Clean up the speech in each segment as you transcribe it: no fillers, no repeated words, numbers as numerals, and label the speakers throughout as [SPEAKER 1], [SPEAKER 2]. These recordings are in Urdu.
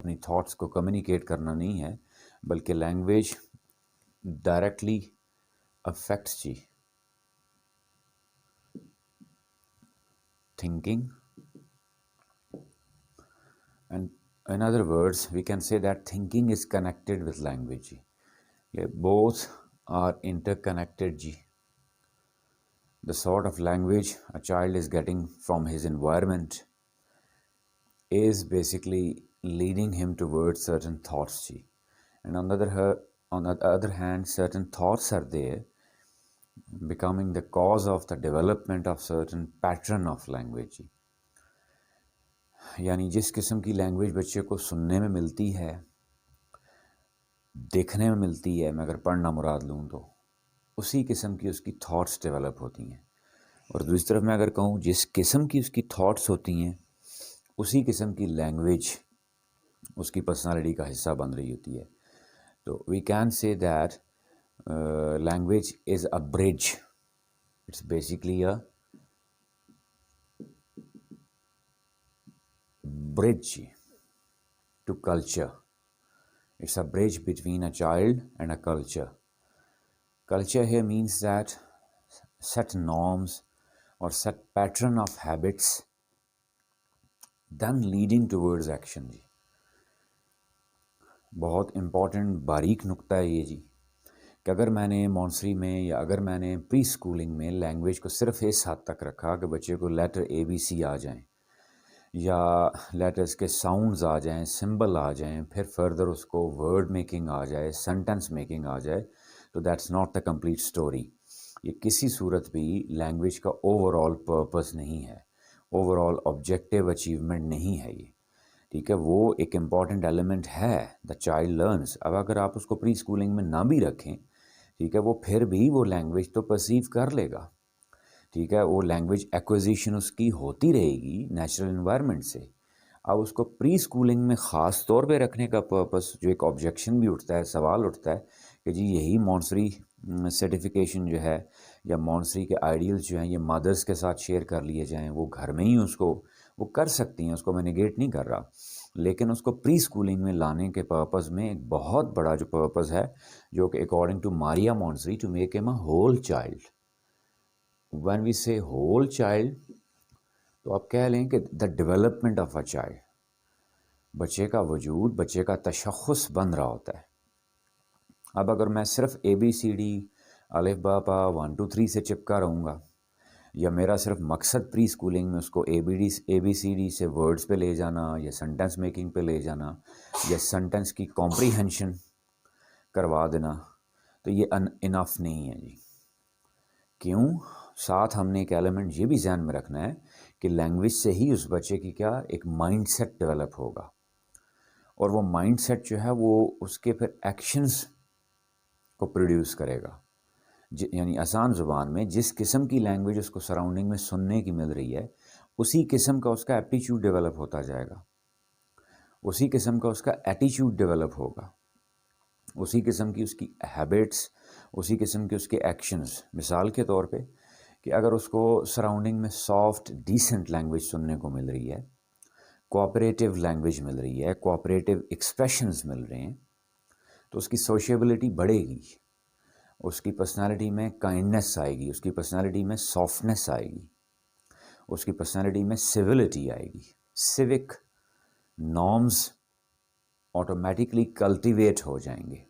[SPEAKER 1] اپنی تھاٹس کو کمیونیکیٹ کرنا نہیں ہے، بلکہ لینگویج ڈائریکٹلی افیکٹس جی thinking, and in other words we can say that thinking is connected with language. Both are interconnected ji. The sort of language a child is getting from his environment is basically leading him towards certain thoughts ji. And on the other hand, certain thoughts are there becoming the cause of the development of certain pattern of language ji. یعنی جس قسم کی لینگویج بچے کو سننے میں ملتی ہے، دیکھنے میں ملتی ہے، میں اگر پڑھنا مراد لوں تو اسی قسم کی اس کی تھاٹس ڈیولپ ہوتی ہیں، اور دوسری طرف میں اگر کہوں جس قسم کی اس کی تھاٹس ہوتی ہیں اسی قسم کی لینگویج اس کی پرسنالٹی کا حصہ بن رہی ہوتی ہے. تو we can say that language is a bridge. It's basically a bridge to culture. It's a bridge between a child and a culture. Culture here means that set norms or set pattern of habits then leading towards action جی. بہت امپورٹنٹ باریک نقطہ ہے یہ جی، کہ اگر میں نے مونسری میں یا اگر میں نے پری اسکولنگ میں لینگویج کو صرف اس حد تک رکھا کہ بچے کو لیٹر اے بی سی آ جائیں یا لیٹرز کے ساؤنڈز آ جائیں، سمبل آ جائیں، پھر فردر اس کو ورڈ میکنگ آ جائے، سینٹنس میکنگ آ جائے، تو that's not the complete story. یہ کسی صورت بھی لینگویج کا اوور آل پرپز نہیں ہے، اوور آل آبجیکٹیو اچیومنٹ نہیں ہے یہ. ٹھیک ہے، وہ ایک امپورٹنٹ ایلیمنٹ ہے، دا چائلڈ لرنس. اب اگر آپ اس کو پری اسکولنگ میں نہ بھی رکھیں، ٹھیک ہے، وہ پھر بھی وہ لینگویج تو پرسیو کر لے گا. ٹھیک ہے، وہ لینگویج ایکوزیشن اس کی ہوتی رہے گی نیچرل انوائرمنٹ سے. اب اس کو پری اسکولنگ میں خاص طور پہ رکھنے کا پرپس جو ایک آبجیکشن بھی اٹھتا ہے، سوال اٹھتا ہے کہ جی یہی مونسری سرٹیفکیشن جو ہے یا مونسری کے آئیڈیلز جو ہیں یہ مدرس کے ساتھ شیئر کر لیے جائیں، وہ گھر میں ہی اس کو وہ کر سکتی ہیں، اس کو میں نگیٹ نہیں کر رہا، لیکن اس کو پری اسکولنگ میں لانے کے پرپز میں ایک بہت بڑا جو پرپز ہے جو کہ according to Maria Montessori to make him a whole child. when we say whole child تو آپ کہہ لیں کہ the development of a child, بچے کا وجود، بچے کا تشخص بن رہا ہوتا ہے. اب اگر میں صرف اے بی سی ڈی الف با پا 1 2 3 سے چپکا رہوں گا، یا میرا صرف مقصد پری اسکولنگ میں اس کو اے بی سی ڈی سے ورڈز پہ لے جانا یا سنٹینس میکنگ پہ لے جانا یا سنٹینس کی کمپریہنشن کروا دینا، تو یہ انف نہیں ہے جی. کیوں؟ ساتھ ہم نے ایک ایلیمنٹ یہ بھی ذہن میں رکھنا ہے کہ لینگویج سے ہی اس بچے کی کیا ایک مائنڈ سیٹ ڈیولپ ہوگا، اور وہ مائنڈ سیٹ جو ہے وہ اس کے پھر ایکشنز کو پروڈیوس کرے گا. یعنی آسان زبان میں جس قسم کی لینگویج اس کو سراؤنڈنگ میں سننے کی مل رہی ہے اسی قسم کا اس کا ایپٹیچیوڈ ڈیولپ ہوتا جائے گا، اسی قسم کا اس کا ایٹیچیوڈ ڈیولپ ہوگا، اسی قسم کی اس کی ہیبٹس، اسی قسم کے اس کے ایکشنز. مثال کے طور پہ کہ اگر اس کو سراؤنڈنگ میں سافٹ ڈیسنٹ لینگویج سننے کو مل رہی ہے، کوآپریٹیو لینگویج مل رہی ہے، کوآپریٹیو ایکسپریشنز مل رہے ہیں، تو اس کی سوشیبلٹی بڑھے گی، اس کی پرسنالٹی میں کائنڈنیس آئے گی، اس کی پرسنالٹی میں سافٹنیس آئے گی، اس کی پرسنالٹی میں سویلٹی آئے گی، سیوک نارمز آٹومیٹکلی کلٹیویٹ ہو جائیں گے.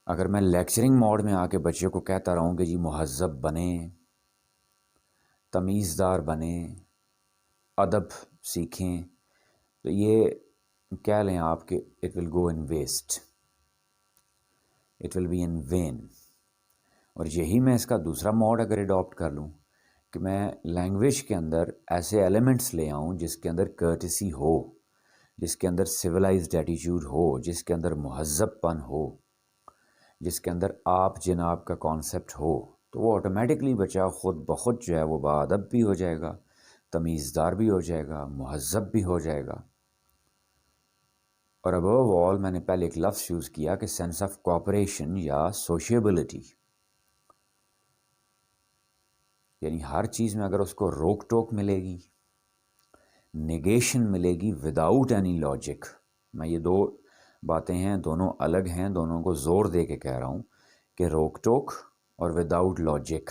[SPEAKER 1] اگر میں لیکچرنگ موڈ میں آ کے بچے کو کہتا رہوں کہ جی مہذب بنیں، تمیزدار بنیں، ادب سیکھیں، تو یہ کہہ لیں آپ کہ it will go in waste, it will be in vain. اور یہی میں اس کا دوسرا موڈ اگر اڈاپٹ کر لوں کہ میں لینگویج کے اندر ایسے ایلیمنٹس لے آؤں جس کے اندر کرٹسی ہو، جس کے اندر سویلائزڈ ایٹیچیوڈ ہو، جس کے اندر مہذب پن ہو، جس کے اندر آپ جناب کا کانسیپٹ ہو، تو وہ آٹومیٹکلی بچہ خود بخود جو ہے وہ باادب بھی ہو جائے گا، تمیزدار بھی ہو جائے گا، مہذب بھی ہو جائے گا. اور ابو آل میں نے پہلے ایک لفظ یوز کیا کہ سینس آف کوآپریشن یا سوشیبلٹی، یعنی ہر چیز میں اگر اس کو روک ٹوک ملے گی، نگیشن ملے گی وداؤٹ اینی لاجک. میں یہ دو باتیں ہیں، دونوں الگ ہیں، دونوں کو زور دے کے کہہ رہا ہوں کہ روک ٹوک اور without logic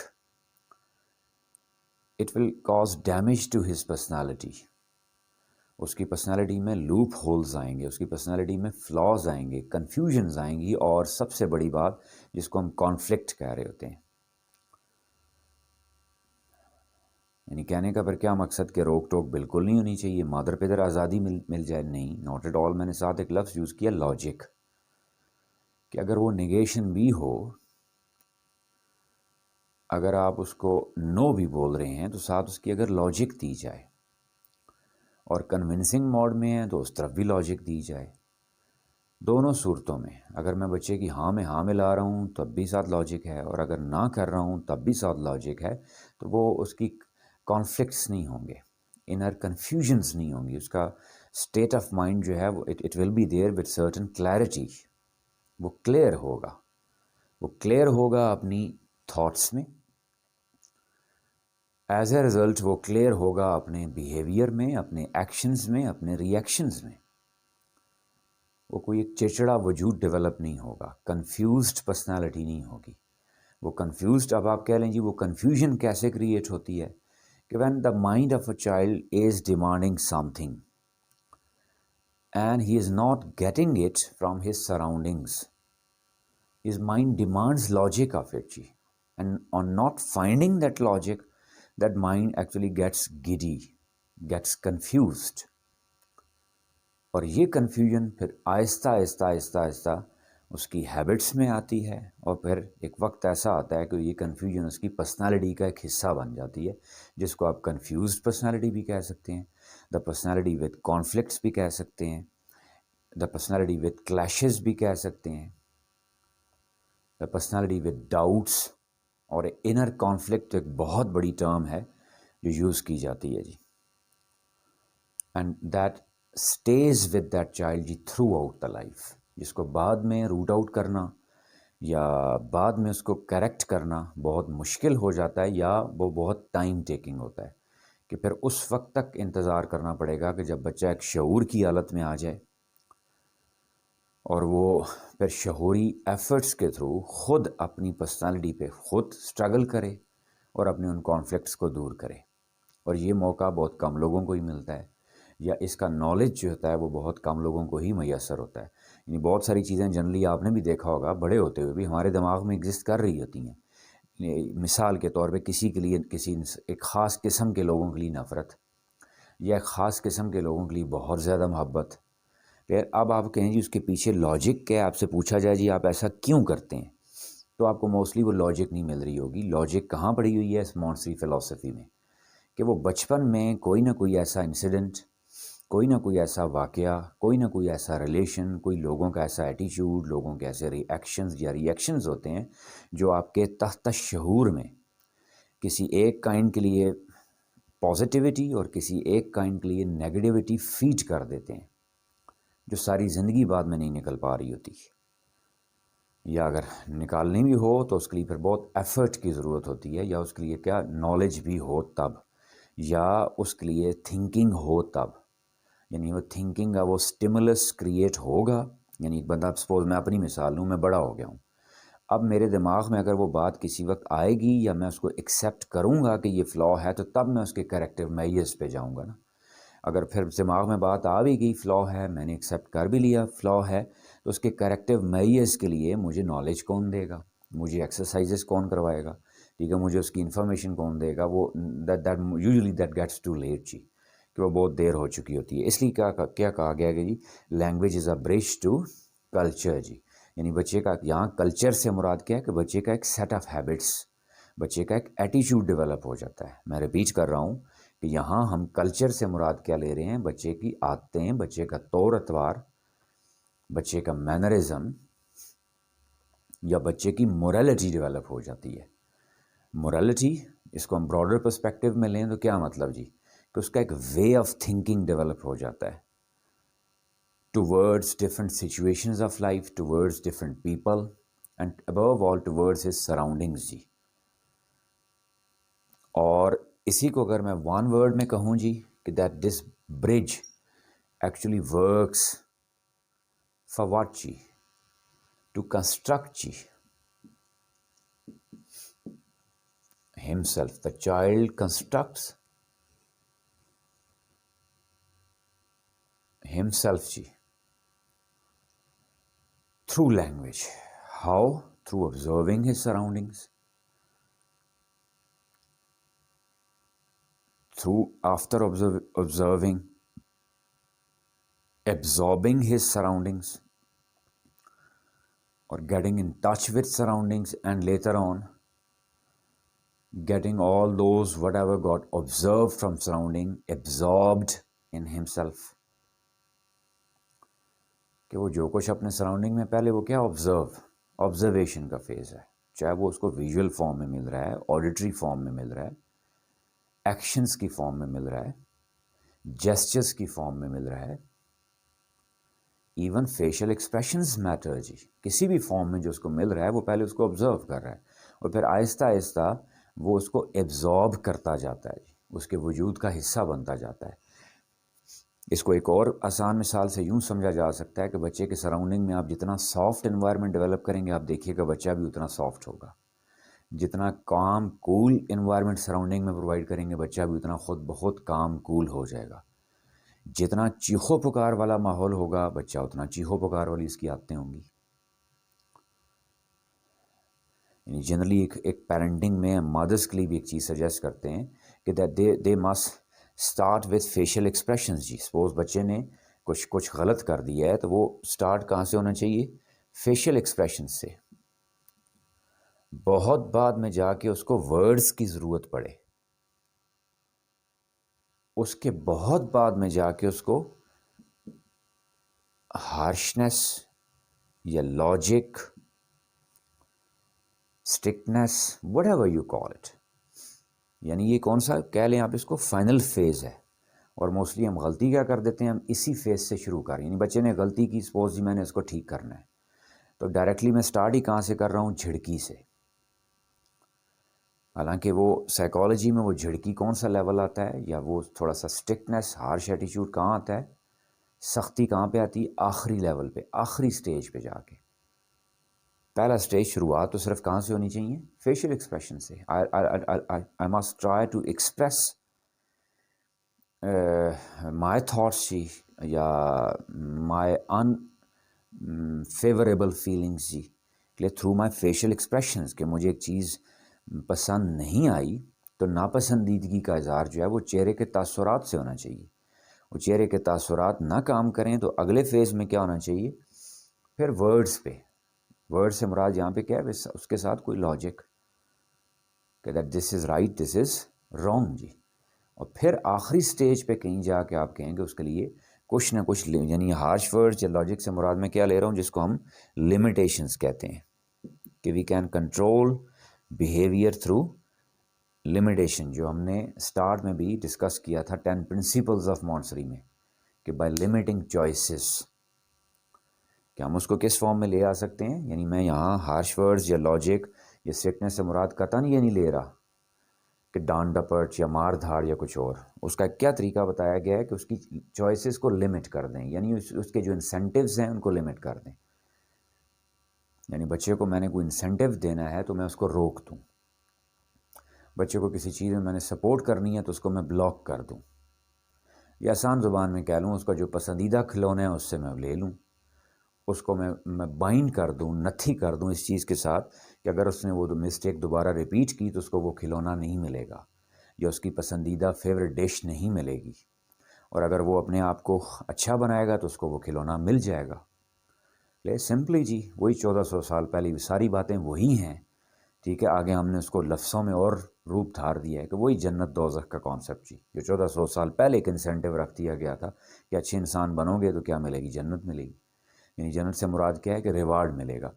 [SPEAKER 1] it will cause damage to his personality. اس کی پرسنالٹی میں لوپ ہولز آئیں گے، اس کی پرسنالٹی میں فلاز آئیں گے، کنفیوژنز آئیں گی، اور سب سے بڑی بات جس کو ہم کانفلکٹ کہہ رہے ہوتے ہیں. یعنی کہنے کا پھر کیا مقصد کہ روک ٹوک بالکل نہیں ہونی چاہیے، مادر پدر آزادی مل جائے؟ نہیں، ناٹ ایٹ آل. میں نے ساتھ ایک لفظ یوز کیا لاجک، کہ اگر وہ نگیشن بھی ہو، اگر آپ اس کو نو بھی بول رہے ہیں تو ساتھ اس کی اگر لاجک دی جائے، اور کنونسنگ موڈ میں ہے تو اس طرف بھی لاجک دی جائے. دونوں صورتوں میں اگر میں بچے کی ہاں میں ہاں ملا رہا ہوں تب بھی ساتھ لاجک ہے، اور اگر نہ کر رہا ہوں تب بھی ساتھ لاجک ہے، تو وہ اس کی کانفلکٹس نہیں ہوں گے، انر کنفیوژنز نہیں ہوں گی. اس کا اسٹیٹ آف مائنڈ جو ہے وہ it will be there with certain clarity. وہ کلیئر ہوگا، وہ کلیئر ہوگا اپنی تھاٹس میں. ایز اے رزلٹ وہ کلیئر ہوگا اپنے بیہیویئر میں، اپنے ایکشنز میں، اپنے ری ایکشنز میں. وہ کوئی ایک چڑچڑا وجود ڈیولپ نہیں ہوگا، کنفیوزڈ پرسنالٹی نہیں ہوگی. وہ کنفیوزڈ، اب آپ کہہ لیں جی وہ کنفیوژن کیسے کریٹ ہوتی ہے؟ کہ when the mind of a child is demanding some thing and he is not getting it from his surroundings, his mind demands logic of it, ji. And on not finding that logic, that mind actually gets giddy, gets confused. اور یہ کنفیوژن پھر آہستہ آہستہ آہستہ آہستہ اس کی ہیبٹس میں آتی ہے، اور پھر ایک وقت ایسا آتا ہے کہ یہ کنفیوژن اس کی پرسنالٹی کا ایک حصہ بن جاتی ہے، جس کو آپ کنفیوزڈ پرسنالٹی بھی کہہ سکتے ہیں، دا پرسنالٹی وتھ کانفلکٹس بھی کہہ سکتے ہیں، دا پرسنالٹی وتھ کلیشز بھی کہہ سکتے ہیں، دا پرسنالٹی ود ڈاؤٹس. اور انر کانفلکٹ ایک بہت بڑی ٹرم ہے جو یوز کی جاتی ہے جی. And that stays with that child جی تھرو آؤٹ دا لائف، جس کو بعد میں روٹ آؤٹ کرنا یا بعد میں اس کو کریکٹ کرنا بہت مشکل ہو جاتا ہے، یا وہ بہت ٹائم ٹیکنگ ہوتا ہے، کہ پھر اس وقت تک انتظار کرنا پڑے گا کہ جب بچہ ایک شعور کی حالت میں آ جائے، اور وہ پھر شعوری ایفرٹس کے تھرو خود اپنی پرسنالٹی پہ خود سٹرگل کرے اور اپنے ان کانفلکٹس کو دور کرے. اور یہ موقع بہت کم لوگوں کو ہی ملتا ہے، یا اس کا نالج جو ہوتا ہے وہ بہت کم لوگوں کو ہی میسر ہوتا ہے. یعنی بہت ساری چیزیں جنرلی آپ نے بھی دیکھا ہوگا بڑے ہوتے ہوئے بھی ہمارے دماغ میں ایگزسٹ کر رہی ہوتی ہیں. مثال کے طور پہ کسی کے لیے، کسی ایک خاص قسم کے لوگوں کے لیے نفرت، یا ایک خاص قسم کے لوگوں کے لیے بہت زیادہ محبت. پھر اب آپ کہیں جی اس کے پیچھے لاجک کیا ہے، آپ سے پوچھا جائے جی آپ ایسا کیوں کرتے ہیں، تو آپ کو موسٹلی وہ لاجک نہیں مل رہی ہوگی. لاجک کہاں پڑی ہوئی ہے؟ اس مونٹسری فلسفی میں، کہ وہ بچپن میں کوئی نہ کوئی ایسا انسیڈنٹ، کوئی نہ کوئی ایسا واقعہ، کوئی نہ کوئی ایسا ریلیشن، کوئی لوگوں کا ایسا ایٹیچیوڈ، لوگوں کے ایسے ری ایکشنز یا ری ایکشنز ہوتے ہیں جو آپ کے تحت شعور میں کسی ایک کائنڈ کے لیے پازیٹیوٹی اور کسی ایک کائنڈ کے لیے نیگیٹیوٹی فیڈ کر دیتے ہیں، جو ساری زندگی بعد میں نہیں نکل پا رہی ہوتی، یا اگر نکالنی بھی ہو تو اس کے لیے پھر بہت ایفرٹ کی ضرورت ہوتی ہے، یا اس کے لیے کیا نالج بھی ہو تب، یا اس کے لیے تھنکنگ ہو تب. یعنی وہ تھنکنگ کا وہ سٹیمولس کریٹ ہوگا. یعنی ایک بندہ، سپوز میں اپنی مثال لوں، میں بڑا ہو گیا ہوں، اب میرے دماغ میں اگر وہ بات کسی وقت آئے گی یا میں اس کو ایکسیپٹ کروں گا کہ یہ فلا ہے، تو تب میں اس کے کریکٹیو میئرز پہ جاؤں گا نا. اگر پھر دماغ میں بات آ بھی گئی فلا ہے، میں نے ایکسیپٹ کر بھی لیا فلا ہے، تو اس کے کریکٹیو میئرز کے لیے مجھے نالج کون دے گا، مجھے ایکسرسائزز کون کروائے گا، ٹھیک ہے، مجھے اس کی انفارمیشن کون دے گا؟ وہ usually that gets too late جی، کہ وہ بہت دیر ہو چکی ہوتی ہے. اس لیے کیا کہا گیا کہ جی language is a bridge to culture جی. یعنی بچے کا یہاں کلچر سے مراد کیا ہے کہ بچے کا ایک سیٹ آف ہیبٹس، بچے کا ایک ایٹیچیوڈ ڈیولپ ہو جاتا ہے. میں ریپیٹ کر رہا ہوں کہ یہاں ہم کلچر سے مراد کیا لے رہے ہیں؟ بچے کی عادتیں، بچے کا طور اتوار، بچے کا مینرزم، یا بچے کی مورالٹی ڈیولپ ہو جاتی ہے. مورالٹی، اس کو ہم براڈر پرسپیکٹیو میں لیں تو کیا مطلب جی؟ کہ اس کا ایک وے آف تھنکنگ ڈیولپ ہو جاتا ہے towards different situations of life, towards different people, and above all towards his surroundings جی. اور اسی کو اگر میں one word میں کہوں جی کہ that this bridge actually works for what ji? To construct ji himself. The child constructs himself ji through language. How? Through observing his surroundings. After observing, absorbing his surroundings, or getting in touch with surroundings, and later on getting all those whatever got observed from surrounding absorbed in himself. کہ وہ جو کچھ اپنے سراؤنڈنگ میں پہلے وہ کیا آبزرویشن کا فیز ہے، چاہے وہ اس کو ویژول فارم میں مل رہا ہے، آڈیٹری فارم میں مل رہا ہے، ایکشنز کی فارم میں مل رہا ہے، جیسچرز کی فارم میں مل رہا ہے، ایون فیشل ایکسپریشنز میٹر جی، کسی بھی فارم میں جو اس کو مل رہا ہے وہ پہلے اس کو آبزرو کر رہا ہے اور پھر آہستہ آہستہ وہ اس کو ایبزارب کرتا جاتا ہے جی، اس کے وجود کا حصہ بنتا جاتا ہے. اس کو ایک اور آسان مثال سے یوں سمجھا جا سکتا ہے کہ بچے کے سراؤنڈنگ میں آپ جتنا سافٹ انوائرمنٹ ڈیولپ کریں گے آپ دیکھیے گا بچہ بھی اتنا سافٹ ہوگا، جتنا کام کول انوائرمنٹ سراؤنڈنگ میں پرووائڈ کریں گے بچہ بھی اتنا خود بہت کام کول ہو جائے گا، جتنا چیخو پکار والا ماحول ہوگا بچہ اتنا چیخو پکار والی اس کی عادتیں ہوں گی. یعنی جنرلی ایک پیرنٹنگ میں مادرس کے لیے بھی ایک چیز سجیسٹ کرتے ہیں کہ they must start with facial expressions جی. سپوز بچے نے کچھ غلط کر دیا ہے تو وہ اسٹارٹ کہاں سے ہونا چاہیے؟ فیشیل ایکسپریشن سے. بہت بعد میں جا کے اس کو ورڈز کی ضرورت پڑے، اس کے بہت بعد میں جا کے اس کو ہارشنس یا logic, strictness, whatever you call it, یعنی یہ کون سا کہہ لیں آپ اس کو فائنل فیز ہے. اور موسٹلی ہم غلطی کیا کر دیتے ہیں، ہم اسی فیز سے شروع کر، یعنی بچے نے غلطی کی، سپوز جی میں نے اس کو ٹھیک کرنا ہے تو ڈائریکٹلی میں سٹارٹ ہی کہاں سے کر رہا ہوں؟ جھڑکی سے. حالانکہ وہ سائیکالوجی میں وہ جھڑکی کون سا لیول آتا ہے، یا وہ تھوڑا سا اسٹرکٹنس، ہارش ایٹیچیوڈ کہاں آتا ہے، سختی کہاں پہ آتی ہے؟ آخری لیول پہ، آخری سٹیج پہ جا کے. پہلا سٹیج شروعات تو صرف کہاں سے ہونی چاہیے؟ فیشیل ایکسپریشن سے. I must try to express my thoughts جی، یا my unfavorable feelings G through my facial expressions، کہ مجھے ایک چیز پسند نہیں آئی تو ناپسندیدگی کا اظہار جو ہے وہ چہرے کے تاثرات سے ہونا چاہیے. وہ چہرے کے تاثرات نہ کام کریں تو اگلے فیز میں کیا ہونا چاہیے؟ پھر ورڈز پہ. ورڈ سے مراد یہاں پہ کیا ہے؟ اس کے ساتھ کوئی لاجک کہ that this is right, this is wrong جی. اور پھر آخری سٹیج پہ کہیں جا کے آپ کہیں گے اس کے لیے کچھ نہ کچھ، یعنی ہارش ورڈ یا لاجک سے مراد میں کیا لے رہا ہوں، جس کو ہم لمیٹیشنز کہتے ہیں، کہ we can control behaviour through limitation, جو ہم نے اسٹارٹ میں بھی ڈسکس کیا تھا 10 پرنسپلز آف مونٹسری میں، کہ بائی لمیٹنگ چوائسیز، کہ ہم اس کو کس فارم میں لے آ سکتے ہیں. یعنی میں یہاں ہارش ورڈز یا لاجک یا اسٹرکٹنس سے مراد قطعاً یہ نہیں لے رہا کہ ڈانٹ ڈپٹ یا مار دھاڑ یا کچھ اور. اس کا کیا طریقہ بتایا گیا ہے کہ اس کی چوائسیز کو لمٹ کر دیں، یعنی اس کے جو انسینٹیوز ہیں ان کو لمٹ کر دیں. یعنی بچے کو میں نے کوئی انسینٹیو دینا ہے تو میں اس کو روک دوں، بچے کو کسی چیز میں میں نے سپورٹ کرنی ہے تو اس کو میں بلاک کر دوں، یا آسان زبان میں کہہ لوں اس کا جو پسندیدہ کھلونا ہے اس سے میں لے لوں، اس کو میں بائنڈ کر دوں، نتھی کر دوں اس چیز کے ساتھ کہ اگر اس نے وہ مسٹیک دوبارہ ریپیٹ کی تو اس کو وہ کھلونا نہیں ملے گا، یا اس کی پسندیدہ فیوریٹ ڈش نہیں ملے گی. اور اگر وہ اپنے آپ کو اچھا بنائے گا تو اس کو وہ کھلونا مل جائے گا. لے سمپلی جی وہی 1400 سال پہلے ساری باتیں وہی ہیں، ٹھیک ہے. آگے ہم نے اس کو لفظوں میں اور روپ دھار دیا ہے کہ وہی جنت دوزخ کا کانسیپٹ جی، جو 1400 سال پہلے ایک انسینٹیو رکھ دیا گیا تھا کہ اچھے انسان بنو گے تو کیا ملے گی؟ جنت ملے گی. یعنی جنت سے مراد کیا ہے کہ ریوارڈ ملے گا،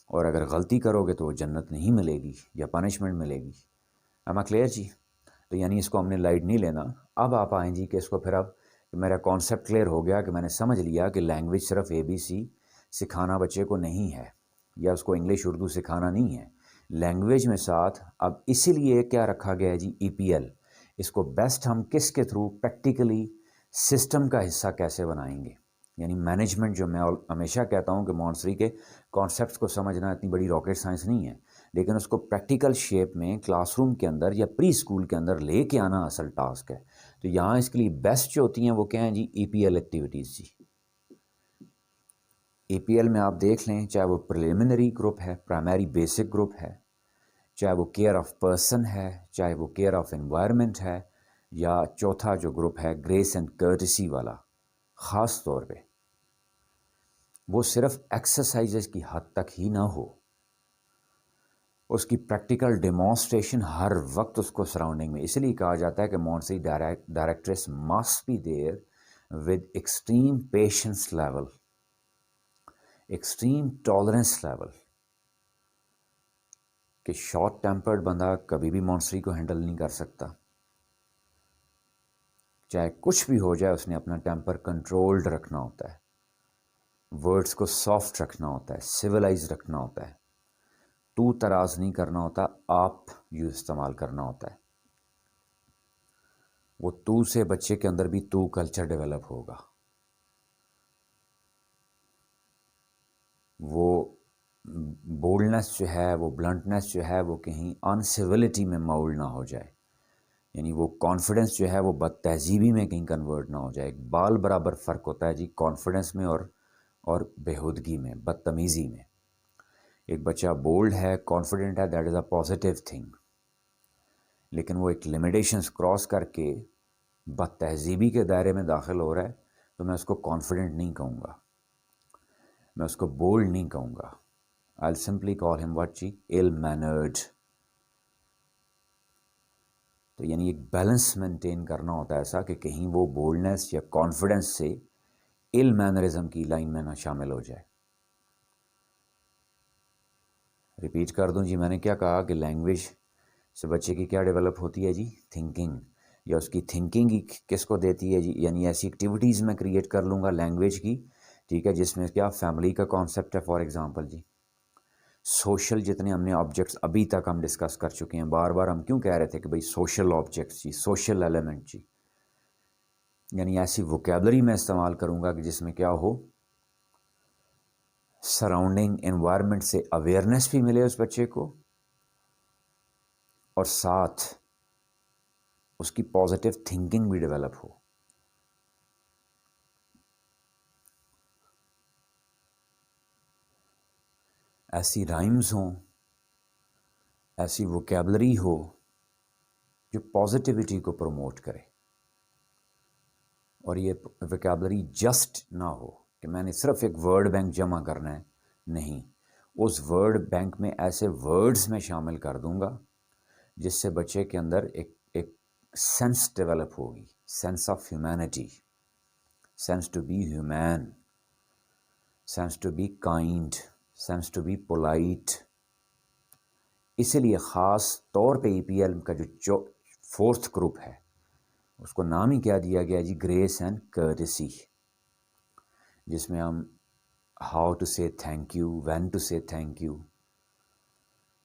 [SPEAKER 1] اور اگر غلطی کرو گے تو وہ جنت نہیں ملے گی یا پنشمنٹ ملے گی. ایم کلیئر جی؟ تو یعنی اس کو ہم نے لائٹ نہیں لینا. اب آپ آئیں جی کہ اس کو پھر اب میرا کانسیپٹ کلیئر ہو گیا کہ میں نے سمجھ لیا کہ لینگویج صرف ABC سکھانا بچے کو نہیں ہے، یا اس کو انگلش اردو سکھانا نہیں ہے. لینگویج میں ساتھ اب اسی لیے کیا رکھا گیا ہے جی؟ EPL. اس کو بیسٹ ہم کس کے تھرو؟ پریکٹیکلی سسٹم کا حصہ کیسے بنائیں گے. یعنی مینجمنٹ جو میں ہمیشہ کہتا ہوں کہ مونٹسری کے کانسیپٹس کو سمجھنا اتنی بڑی راکٹ سائنس نہیں ہے، لیکن اس کو پریکٹیکل شیپ میں کلاس روم کے اندر یا پری اسکول کے اندر لے کے آنا اصل ٹاسک ہے. تو یہاں اس کے لیے بیسٹ جو ہوتی ہیں وہ کیا ہیں جی؟ ای پی ایل ایکٹیویٹیز جی. ای پی ایل میں آپ دیکھ لیں، چاہے وہ پریلیمنری گروپ ہے، پرائمری بیسک گروپ ہے، چاہے وہ کیئر آف پرسن ہے، چاہے وہ کیئر آف انوائرمنٹ ہے، یا چوتھا جو گروپ ہے گریس اینڈ کرٹسی والا، خاص طور پہ وہ صرف ایکسرسائزز کی حد تک ہی نہ ہو، اس کی پریکٹیکل ڈیمانسٹریشن ہر وقت اس کو سراؤنڈنگ میں. اس لیے کہا جاتا ہے کہ Montessori directress must be there with extreme patience level, extreme tolerance level, کہ شارٹ ٹیمپرڈ بندہ کبھی بھی مونٹسری کو ہینڈل نہیں کر سکتا. چاہے کچھ بھی ہو جائے، اس نے اپنا ٹیمپر کنٹرولڈ رکھنا ہوتا ہے، ورڈز کو سافٹ رکھنا ہوتا ہے، سویلائز رکھنا ہوتا ہے، تو تراز نہیں کرنا ہوتا، آپ یو استعمال کرنا ہوتا ہے. وہ تو سے بچے کے اندر بھی تو کلچر ڈیولپ ہوگا. وہ بولڈنس جو ہے، وہ بلنٹنس جو ہے، وہ کہیں انسیولٹی میں ماؤل نہ ہو جائے. یعنی وہ کانفیڈنس جو ہے وہ بد تہذیبی میں کہیں کنورٹ نہ ہو جائے. بال برابر فرق ہوتا ہے جی کانفیڈنس میں اور بےہودگی میں، بدتمیزی میں. ایک بچہ بولڈ ہے، کانفیڈنٹ ہے، that is a positive thing, لیکن وہ ایک لمیٹیشنز کراس کر کے بد تہذیبی کے دائرے میں داخل ہو رہا ہے، تو میں اس کو کانفیڈنٹ نہیں کہوں گا، میں اس کو بولڈ نہیں کہوں گا. I'll simply call him what G? ill mannered. تو یعنی ایک بیلنس مینٹین کرنا ہوتا ہے ایسا کہ کہیں وہ بولڈنس یا کانفیڈنس سے ill mannerism کی لائن میں نہ شامل ہو جائے. ریپیٹ کر دوں جی، میں نے کیا کہا کہ لینگویج سے بچے کی کیا ڈیولپ ہوتی ہے جی؟ تھنکنگ. یا اس کی تھنکنگ ہی کس کو دیتی ہے جی؟ یعنی ایسی ایکٹیویٹیز میں کریٹ کر لوں گا لینگویج کی، ٹھیک ہے، جس میں کیا فیملی کا کانسیپٹ ہے. فار ایگزامپل جی سوشل، جتنے ہم نے آبجیکٹس ابھی تک ہم ڈسکس کر چکے ہیں، بار بار ہم کیوں کہہ رہے تھے کہ بھئی سوشل آبجیکٹس جی، سوشل ایلیمنٹ جی. یعنی ایسی ووکیبلری میں استعمال کروں گا کہ جس میں کیا ہو، سراؤنڈنگ انوائرمنٹ سے اویئرنیس بھی ملے اس بچے کو، اور ساتھ اس کی پازیٹیو تھنکنگ بھی ڈیولپ ہو. ایسی رائمز ہوں، ایسی ووکیبلری ہو جو پازیٹیوٹی کو پروموٹ کرے. اور یہ ووکیبلری جسٹ نہ ہو کہ میں نے صرف ایک ورڈ بینک جمع کرنا ہے، نہیں، اس ورڈ بینک میں ایسے ورڈز میں شامل کر دوں گا جس سے بچے کے اندر ایک سینس ڈیولپ ہوگی، sense of humanity, sense to be human, sense to be kind, sense to be polite. اسی لیے خاص طور پہ ای پی ایل کا جو فورتھ گروپ ہے اس کو نام ہی کیا دیا گیا جی؟ گریس اینڈ کرٹسی، جس میں ہم how to say thank you, when to say thank you,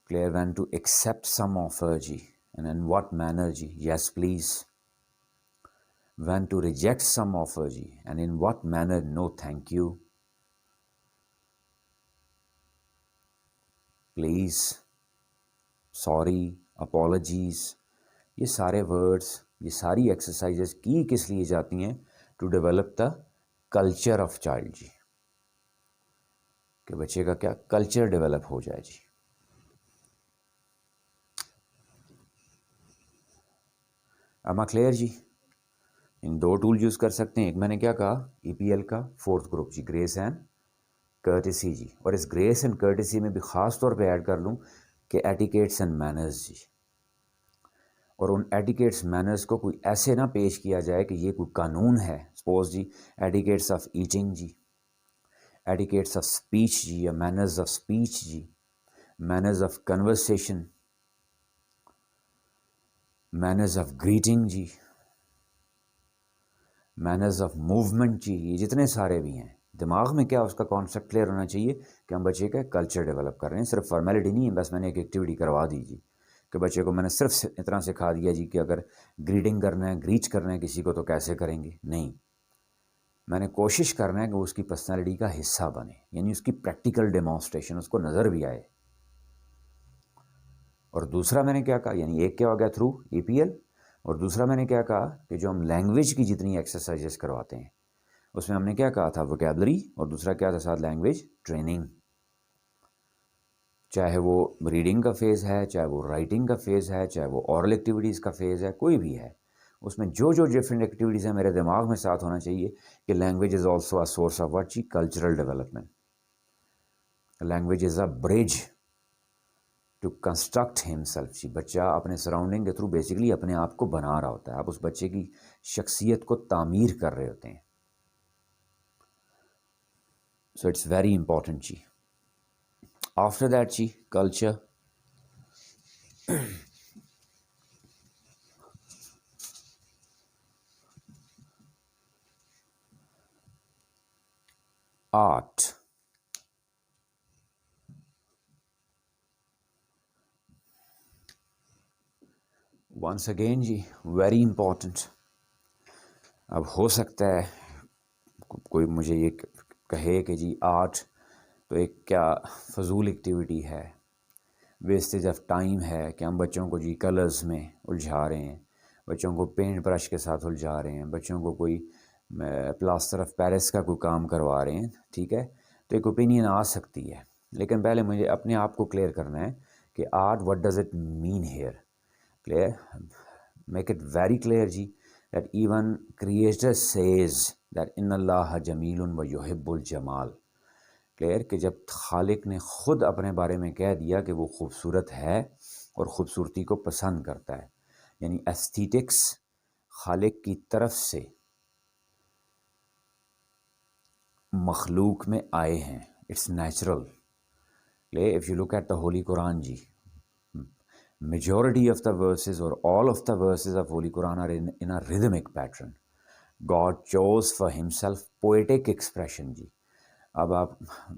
[SPEAKER 1] clear when to accept some offer جی، اینڈ ان واٹ مینر جی، yes please. When to reject some offer جی، and in what manner, no thank you, please, sorry, apologies. یہ سارے ورڈز، یہ ساری ایکسرسائزز کی کس لیے جاتی ہیں؟ To develop the culture of child جی، کہ بچے کا کیا کلچر ڈیولپ ہو جائے جی. اما کلیئر جی؟ ان دو ٹول یوز کر سکتے ہیں. ایک میں نے کیا کہا، ای پی ایل کا فورتھ گروپ جی، گریس اینڈ کرٹسی جی. اور اس گریس اینڈ کرٹسی میں بھی خاص طور پہ ایڈ کر لوں کہ ایٹیکیٹس اینڈ مینرز جی. اور ان ایٹیکیٹس مینرز کو کوئی ایسے نہ پیش کیا جائے کہ یہ کوئی قانون ہے. سپوز جی ایٹیکیٹس آف ایٹنگ جی، ایٹیکیٹس آف اسپیچ جی، یا مینرز آف اسپیچ جی، manners of conversation, manners of greeting جی، مینرز آف موومنٹ جی. یہ جتنے سارے بھی ہیں، دماغ میں کیا اس کا کانسیپٹ کلیئر ہونا چاہیے کہ ہم بچے کا کلچر ڈیولپ کر رہے ہیں. صرف فارمیلٹی نہیں ہے بس میں نے ایک ایکٹیویٹی کروا دی جی کہ بچے کو میں نے صرف اتنا سکھا دیا جی کہ اگر گریٹنگ کرنا ہے، گریٹ کرنا ہے کسی کو تو کیسے کریں گے، نہیں، میں نے کوشش کرنا ہے کہ وہ اس کی پرسنالٹی کا حصہ بنے، یعنی اس کی پریکٹیکل ڈیمانسٹریشن اس کو نظر بھی آئے۔ اور دوسرا میں نے کیا کہا، یعنی ایک کیا ہو گیا تھرو ای پی ایل، اور دوسرا میں نے کیا کہا کہ جو ہم لینگویج کی جتنی ایکسرسائزز کرواتے ہیں اس میں ہم نے کیا کہا تھا، ووکیبلری، اور دوسرا کیا تھا ساتھ لینگویج ٹریننگ، چاہے وہ ریڈنگ کا فیز ہے، چاہے وہ رائٹنگ کا فیز ہے، چاہے وہ اورل ایکٹیویٹیز کا فیز ہے، کوئی بھی ہے، اس میں جو ڈفرینٹ ایکٹیویٹیز ہیں میرے دماغ میں ساتھ ہونا چاہیے کہ language is also a source of what جی cultural development, language is a bridge to construct himself جی، بچہ اپنے سراؤنڈنگ کے تھرو بیسیکلی اپنے آپ کو بنا رہا ہوتا ہے، آپ اس بچے کی شخصیت کو تعمیر کر رہے ہوتے ہیں، سو اٹس ویری امپورٹنٹ جی۔ آفٹر دیٹ جی کلچر، آرٹ، ونس اگین جی ویری امپورٹنٹ۔ اب ہو سکتا ہے کوئی مجھے یہ کہے کہ جی آرٹ تو ایک کیا فضول ایکٹیویٹی ہے، ویسٹیج آف ٹائم ہے کہ ہم بچوں کو جی کلرز میں الجھا رہے ہیں، بچوں کو پینٹ برش کے ساتھ الجھا رہے ہیں، بچوں کو کوئی پلاسٹر آف پیرس کا کوئی کام کروا رہے ہیں، ٹھیک ہے، تو ایک اوپینین آ سکتی ہے، لیکن پہلے مجھے اپنے آپ کو کلیئر کرنا ہے کہ art what does it mean here, clear, make it very clear جی that even creator says that ان اللہ جمیل و یحب الجمال، کلیئر، کہ جب خالق نے خود اپنے بارے میں کہہ دیا کہ وہ خوبصورت ہے اور خوبصورتی کو پسند کرتا ہے، یعنی ایستھیٹکس خالق کی طرف سے مخلوق میں آئے ہیں، it's natural, if you look at the holy Quran جی، majority of the verses or all of the verses of Holy Quran are in a rhythmic pattern. God chose for himself poetic expression جی۔ اب آپ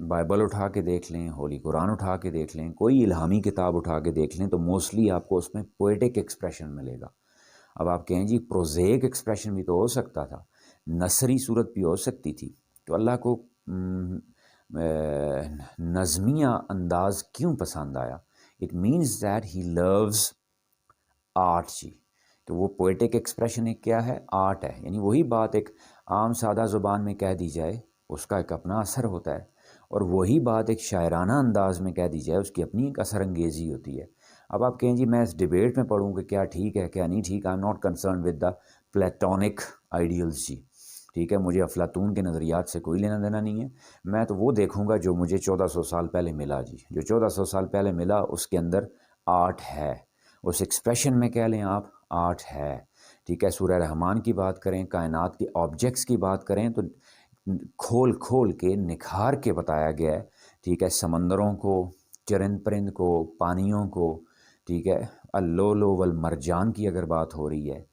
[SPEAKER 1] بائبل اٹھا کے دیکھ لیں، ہولی قرآن اٹھا کے دیکھ لیں، کوئی الہامی کتاب اٹھا کے دیکھ لیں تو موسٹلی آپ کو اس میں پوئٹک ایکسپریشن ملے گا۔ اب آپ کہیں جی پروزیک ایکسپریشن بھی تو ہو سکتا تھا، نثری صورت بھی ہو سکتی تھی، تو اللہ کو نظمیہ انداز کیوں پسند آیا؟ It means that he loves art جی، کہ وہ پوئٹک ایکسپریشن ایک کیا ہے، آرٹ ہے، یعنی وہی بات ایک عام سادہ زبان میں کہہ دی جائے اس کا ایک اپنا اثر ہوتا ہے، اور وہی بات ایک شاعرانہ انداز میں کہہ دی جائے اس کی اپنی ایک اثر انگیزی ہوتی ہے۔ اب آپ کہیں جی میں اس ڈیبیٹ میں پڑھوں کہ کیا ٹھیک ہے کیا نہیں ٹھیک، I am not concern with the platonic ideals جی، ٹھیک ہے، مجھے افلاطون کے نظریات سے کوئی لینا دینا نہیں ہے، میں تو وہ دیکھوں گا جو مجھے 1400 سال پہلے ملا جی، جو 1400 سال پہلے ملا اس کے اندر آرٹ ہے، اس ایکسپریشن میں کہہ لیں آپ آرٹ ہے، ٹھیک ہے۔ سورہ رحمان کی بات کریں، کائنات کے آبجیکٹس کی بات کریں تو کھول کھول کے نکھار کے بتایا گیا ہے، ٹھیک ہے، سمندروں کو، چرند پرند کو، پانیوں کو، ٹھیک ہے، اللؤلؤ والمرجان کی اگر بات ہو رہی ہے،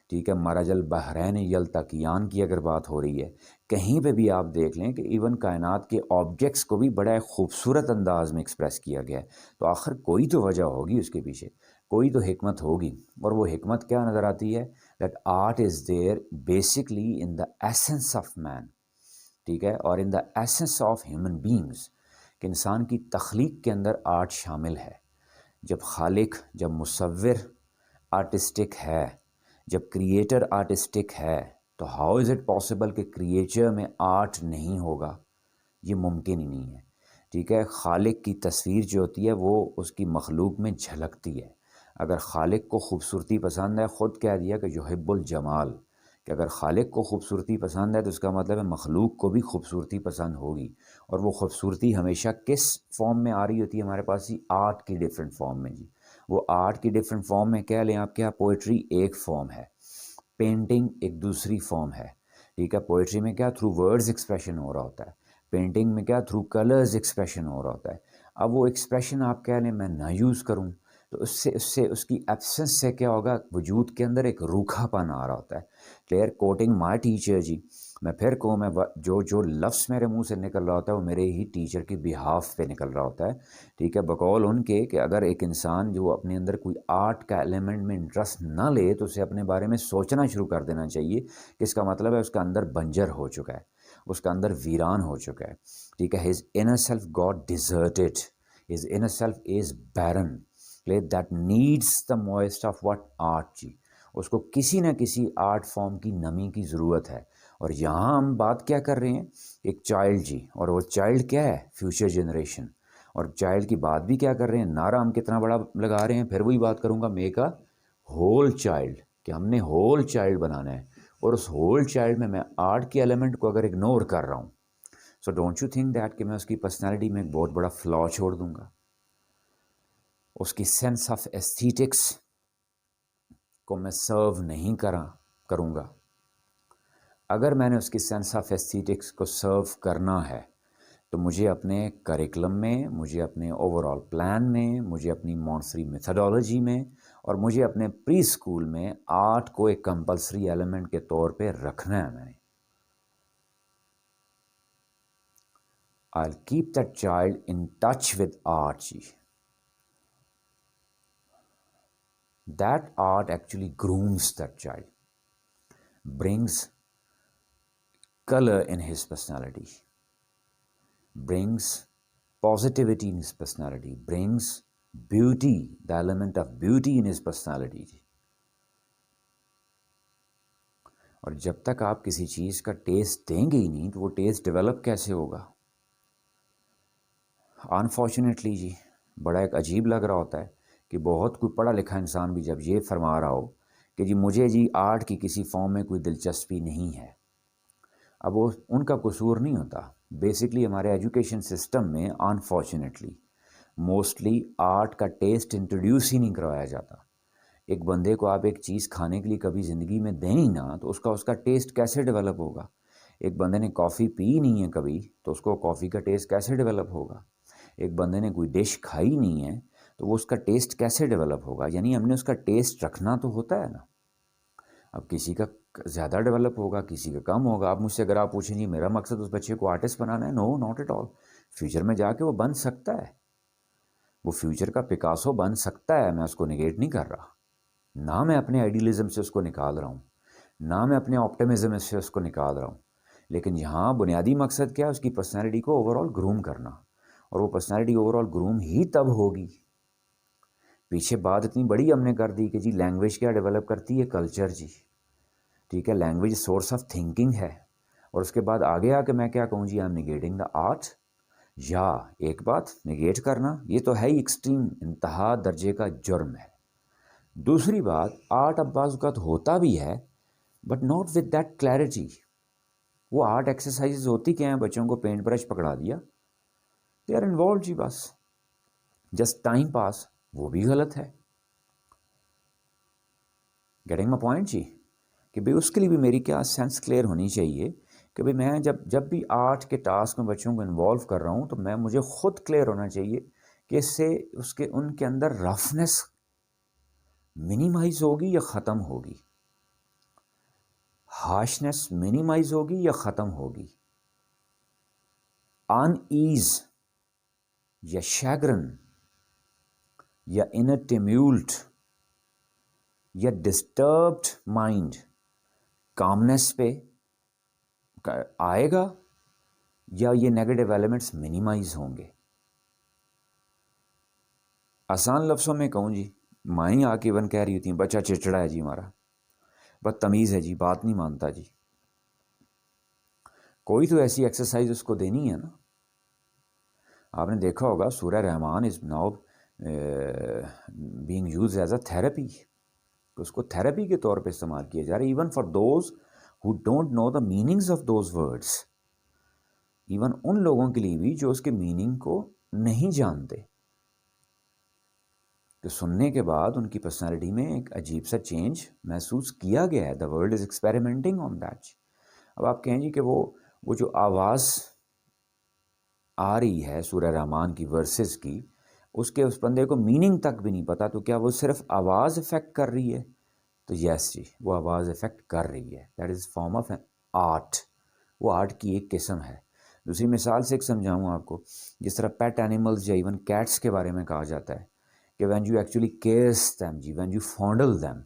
[SPEAKER 1] ٹھیک ہے، مرج البحرین یلتقیان کی اگر بات ہو رہی ہے، کہیں پہ بھی آپ دیکھ لیں کہ ایون کائنات کے آبجیکٹس کو بھی بڑا خوبصورت انداز میں ایکسپریس کیا گیا ہے، تو آخر کوئی تو وجہ ہوگی اس کے پیچھے، کوئی تو حکمت ہوگی، اور وہ حکمت کیا نظر آتی ہے؟ That art is there basically in the essence of man, ٹھیک ہے، اور in the essence of human beings, کہ انسان کی تخلیق کے اندر آرٹ شامل ہے۔ جب خالق، جب مصور آرٹسٹک ہے، جب کریٹر آرٹسٹک ہے، تو ہاؤ از اٹ پاسبل کہ کریچر میں آرٹ نہیں ہوگا؟ یہ ممکن ہی نہیں ہے، ٹھیک ہے۔ خالق کی تصویر جو ہوتی ہے وہ اس کی مخلوق میں جھلکتی ہے، اگر خالق کو خوبصورتی پسند ہے، خود کہہ دیا کہ یحب الجمال، کہ اگر خالق کو خوبصورتی پسند ہے تو اس کا مطلب ہے مخلوق کو بھی خوبصورتی پسند ہوگی، اور وہ خوبصورتی ہمیشہ کس فارم میں آ رہی ہوتی ہے ہمارے پاس ہی؟ آرٹ کی ڈیفرنٹ فارم میں جی، وہ آرٹ کی ڈیفرنٹ فارم میں کہہ لیں آپ، کیا پوئٹری ایک فارم ہے، پینٹنگ ایک دوسری فارم ہے، ٹھیک ہے، پوئٹری میں کیا تھرو ورڈز ایکسپریشن ہو رہا ہوتا ہے، پینٹنگ میں کیا تھرو کلرز ایکسپریشن ہو رہا ہوتا ہے۔ اب وہ ایکسپریشن آپ کہہ لیں میں نہ یوز کروں تو اس کی ایبسنس سے کیا ہوگا؟ وجود کے اندر ایک روکھا پن آ رہا ہوتا ہے۔ کلیئر، کوٹنگ مائی ٹیچر جی، میں پھر کہوں، میں جو لفظ میرے منہ سے نکل رہا ہوتا ہے وہ میرے ہی ٹیچر کی بہاف پہ نکل رہا ہوتا ہے، ٹھیک ہے، بقول ان کے کہ اگر ایک انسان جو اپنے اندر کوئی آرٹ کا ایلیمنٹ میں انٹرسٹ نہ لے تو اسے اپنے بارے میں سوچنا شروع کر دینا چاہیے کہ اس کا مطلب ہے اس کا اندر بنجر ہو چکا ہے، اس کا اندر ویران ہو چکا ہے، ٹھیک ہے. His inner self got deserted, his inner self is barren that needs the moist of what art. جی اس کو کسی نہ کسی آرٹ فارم کی نمی کی ضرورت ہے. اور یہاں ہم بات کیا کر رہے ہیں؟ ایک چائلڈ جی، اور وہ چائلڈ کیا ہے؟ Future generation. اور چائلڈ کی بات بھی کیا کر رہے ہیں؟ نعرہ ہم کتنا بڑا لگا رہے ہیں، پھر وہی بات کروں گا، میک اے ہول چائلڈ، کہ ہم نے ہول چائلڈ بنانا ہے. اور اس ہول چائلڈ میں آرٹ کے ایلیمنٹ کو اگر اگنور کر رہا ہوں، so don't you think that کہ میں اس کی پرسنالٹی میں ایک بہت بڑا فلا چھوڑ دوں گا. اس کی سینس آف ایستھیٹکس کو میں سرو نہیں کروں گا. اگر میں نے اس کی سینس آف ایستھیٹکس کو سرو کرنا ہے تو مجھے اپنے کریکلم میں، مجھے اپنے اوور آل پلان میں، مجھے اپنی مونٹسری میتھڈالوجی میں، اور مجھے اپنے پری اسکول میں آرٹ کو ایک کمپلسری ایلیمنٹ کے طور پہ رکھنا ہے. میں نے I'll keep that child in touch with art. That art actually grooms that child, brings color in his personality, brings positivity in his personality, brings beauty, the element of beauty in his personality. اور جب تک آپ کسی چیز کا ٹیسٹ دیں گے ہی نہیں تو وہ ٹیسٹ ڈیولپ کیسے ہوگا؟ انفارچونیٹلی جی بڑا ایک عجیب لگ رہا ہوتا ہے کہ بہت کوئی پڑھا لکھا انسان بھی جب یہ فرما رہا ہو کہ جی مجھے جی آرٹ کی کسی فارم میں کوئی دلچسپی نہیں ہے. اب وہ ان کا قصور نہیں ہوتا، بیسکلی ہمارے ایجوکیشن سسٹم میں انفارچونیٹلی موسٹلی آرٹ کا ٹیسٹ انٹروڈیوس ہی نہیں کروایا جاتا. ایک بندے کو آپ ایک چیز کھانے کے لیے کبھی زندگی میں دیں ہی نہ تو اس کا ٹیسٹ کیسے ڈیولپ ہوگا؟ ایک بندے نے کافی پی نہیں ہے کبھی تو اس کو کافی کا ٹیسٹ کیسے ڈیولپ ہوگا؟ ایک بندے نے کوئی ڈش کھائی نہیں ہے تو وہ اس کا ٹیسٹ کیسے ڈیولپ ہوگا؟ یعنی ہم نے اس کا ٹیسٹ رکھنا تو ہوتا ہے نا. اب کسی کا زیادہ ڈیولپ ہوگا، کسی کا کم ہوگا. اب مجھ سے اگر آپ پوچھیں جی میرا مقصد اس بچے کو آرٹسٹ بنانا ہے، نو ناٹ ایٹ آل. فیوچر میں جا کے وہ بن سکتا ہے، وہ فیوچر کا پکاسو بن سکتا ہے، میں اس کو نگیٹ نہیں کر رہا. نہ میں اپنے آئیڈیلزم سے اس کو نکال رہا ہوں، نہ میں اپنے آپٹیمزم سے اس کو نکال رہا ہوں. لیکن یہاں بنیادی مقصد کیا ہے؟ اس کی پرسنالٹی کو اوور آل گروم کرنا. اور وہ پرسنالٹی اوور آل گروم ہی تب ہوگی. پیچھے بات اتنی بڑی ہم نے کر دی کہ جی لینگویج کیا ڈیولپ کرتی ہے؟ کلچر جی، ٹھیک ہے، لینگویج سورس آف تھنکنگ ہے. اور اس کے بعد آگے آ کے میں کیا کہوں؟ جی I am negating the art. یا ایک بات نگیٹ کرنا یہ تو ہے ہی ایکسٹریم، انتہا درجے کا جرم ہے. دوسری بات، آرٹ اب بعض اوقات ہوتا بھی ہے but not with that clarity. وہ آرٹ ایکسرسائز ہوتی کیا ہیں؟ بچوں کو پینٹ برش پکڑا دیا، دے آر انوالوڈ جی، بس جسٹ ٹائم پاس. وہ بھی غلط ہے. گیٹنگ مائی پوائنٹ جی؟ کہ بھائی اس کے لیے بھی میری کیا سینس کلیئر ہونی چاہیے کہ بھائی میں جب بھی آرٹ کے ٹاسک میں بچوں کو انوالو کر رہا ہوں تو مجھے خود کلیئر ہونا چاہیے کہ اس سے ان کے اندر رفنس منیمائز ہوگی یا ختم ہوگی، ہارشنس منیمائز ہوگی یا ختم ہوگی، ان ایز یا شیگرن یا انر ٹیمیولٹ یا ڈسٹربڈ مائنڈ کامنس پہ آئے گا یا یہ نیگیٹو ایلیمنٹس منیمائز ہوں گے. آسان لفظوں میں کہوں جی، مائیں آ کے ون کہہ رہی ہوتی ہیں بچہ چڑچڑا ہے جی، ہمارا بدتمیز ہے جی، بات نہیں مانتا جی. کوئی تو ایسی ایکسرسائز اس کو دینی ہے نا. آپ نے دیکھا ہوگا سورہ رحمان is now being use as a therapy. اس کو تھراپی کے طور پہ استعمال کیا جا رہا ہے، even for those who don't know the meanings of those words. Even ان لوگوں کے لیے بھی جو اس کے میننگ کو نہیں جانتے. تو سننے کے بعد ان کی پرسنالٹی میں ایک عجیب سا چینج محسوس کیا گیا ہے. The world is experimenting on that. اب آپ کہیں جی کہ وہ جو آواز آ رہی ہے سورہ رحمان کی ورسز کی، اس بندے کو میننگ تک بھی نہیں پتا، تو کیا وہ صرف آواز افیکٹ کر رہی ہے؟ تو یس جی، وہ آواز افیکٹ کر رہی ہے. That is form of an art. وہ آرٹ کی ایک قسم ہے. دوسری مثال سے ایک سمجھاؤں آپ کو، جس طرح پیٹ اینیملز یا ایون کیٹس کے بارے میں کہا جاتا ہے کہ when you actually cares them جی، when you fondle them,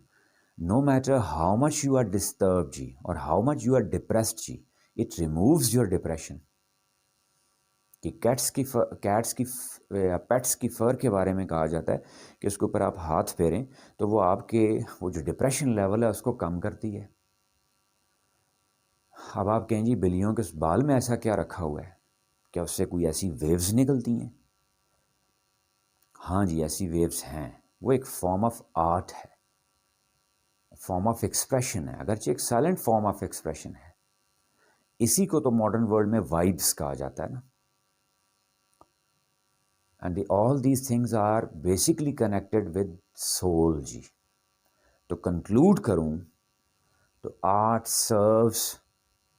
[SPEAKER 1] no matter how much you are disturb جی اور how much you are depressed جی، اٹ ریمووز یور ڈپریشن. کہ پیٹس کی فر کے بارے میں کہا جاتا ہے کہ اس کے اوپر آپ ہاتھ پھیریں تو وہ آپ کے وہ جو ڈپریشن لیول ہے اس کو کم کرتی ہے. اب آپ کہیں جی بلیوں کے بال میں ایسا کیا رکھا ہوا ہے، کیا اس سے کوئی ایسی ویوز نکلتی ہیں؟ ہاں جی، ایسی ویوز ہیں. وہ ایک فارم آف آرٹ ہے، فارم آف ایکسپریشن ہے، اگرچہ ایک سائلنٹ فارم آف ایکسپریشن ہے. اسی کو تو ماڈرن ورلڈ میں وائبس کہا جاتا ہے نا. And all these things are basically connected with soul جی. تو کنکلوڈ کروں تو art serves